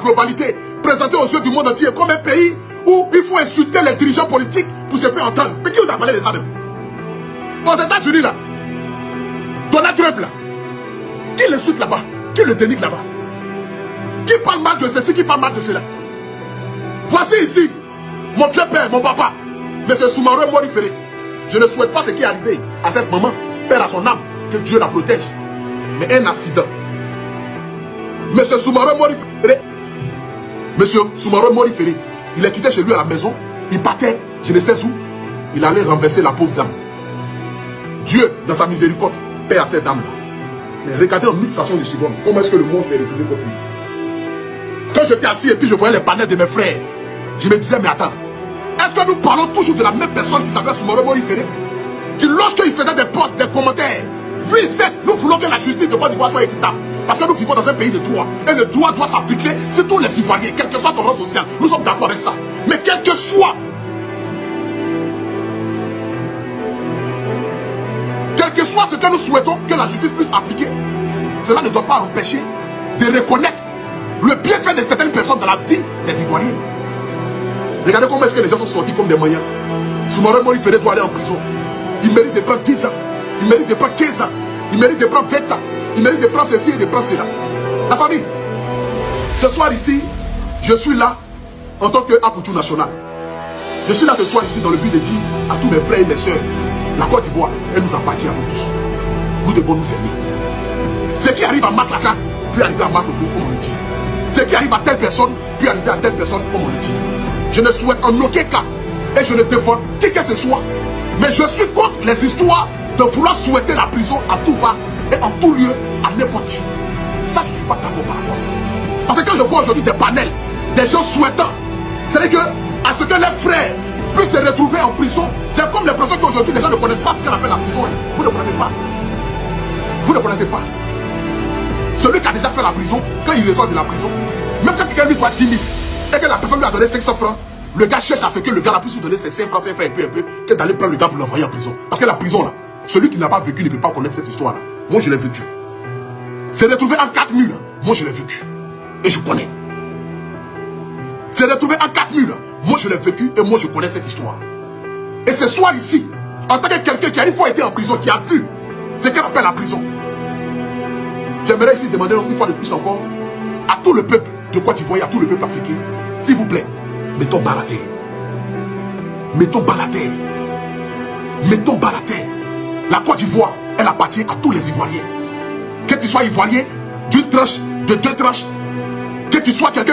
globalité, présenté aux yeux du monde entier comme un pays où il faut insulter les dirigeants politiques pour se faire entendre. Mais qui vous a parlé de ça même? Aux États-Unis là, Donald Trump là, qui l'insulte là-bas? Qui le dénigre là-bas? Qui parle mal de ceci, qui parle mal de cela? Voici ici, mon vieux père, mon papa, M. Soumaoro Mori Ferré. Je ne souhaite pas ce qui est arrivé à cette maman, père à son âme, que Dieu la protège. Mais un accident. M. Soumaoro Mori Ferré, M. Soumaoro Mori Ferré, il est quitté chez lui à la maison, il partait, je ne sais où, il allait renverser la pauvre dame. Dieu, dans sa miséricorde, paie à cette dame-là. Mais regardez en 1000 façons de secondes, comment est-ce que le monde s'est retourné contre lui. Quand j'étais assis et puis je voyais les panels de mes frères, je me disais, mais attends, est-ce que nous parlons toujours de la même personne qui s'appelle Soumaoro Mori Ferré? Qui lorsqu'il faisait des posts, des commentaires, lui il sait, nous voulons que la justice de Côte d'Ivoire soit équitable. Parce que nous vivons dans un pays de droit. Et le droit doit s'appliquer sur tous les Ivoiriens, quel que soit ton rang social. Nous sommes d'accord avec ça. Mais quel que soit ce que nous souhaitons que la justice puisse appliquer, cela ne doit pas empêcher de reconnaître le bienfait de certaines personnes dans la vie des Ivoiriens. Regardez comment est-ce que les gens sont sortis comme des moyens. Soumaoro Mori Ferré doit aller en prison. Il mérite de prendre 10 ans. Il mérite de prendre 15 ans. Il mérite de prendre 20 ans. Il mérite de prendre ceci et de prendre cela. La famille, ce soir ici, je suis là en tant qu'Apoutou national. Je suis là ce soir ici dans le but de dire à tous mes frères et mes soeurs, la Côte d'Ivoire, elle nous appartient à nous tous. Nous devons nous aimer. Ce qui arrive à Marc Laka, puis arriver à Marc Odo, comme on le dit. Ce qui arrive à telle personne, puis arriver à telle personne, comme on le dit. Je ne souhaite en aucun cas, et je ne défends qui que ce soit, mais je suis contre les histoires de vouloir souhaiter la prison à tout va et en tout lieu à n'importe qui. Ça, je ne suis pas d'accord par rapport à ça. Parce que quand je vois aujourd'hui des panels, des gens souhaitant, c'est-à-dire que, à ce que les frères puissent se retrouver en prison, j'ai comme l'impression qu'aujourd'hui les gens ne connaissent pas ce qu'on appelle la prison. Vous ne connaissez pas. Vous ne connaissez pas. Celui qui a déjà fait la prison, quand il ressort de la prison, même quand quelqu'un lui doit 10 000 et que la personne lui a donné 500 francs, le gars cherche à ce que le gars puisse lui donner ses 5 francs un peu, que d'aller prendre le gars pour l'envoyer en prison. Parce que la prison là, celui qui n'a pas vécu ne peut pas connaître cette histoire là. Moi je l'ai vécu. C'est retrouvé en 4 murs, moi je l'ai vécu. Et je connais. C'est retrouvé en 4 murs, moi je l'ai vécu et moi je connais cette histoire. Et ce soir ici, en tant que quelqu'un qui a une fois été en prison, qui a vu ce qu'on appelle la prison, j'aimerais ici demander une fois de plus encore à tout le peuple de Côte d'Ivoire, à tout le peuple africain, s'il vous plaît, mettons bas la terre. Mettons bas la terre. Mettons bas la terre. La Côte d'Ivoire, elle appartient à tous les Ivoiriens. Que tu sois Ivoirien d'une tranche, de 2 tranches, que tu sois quelqu'un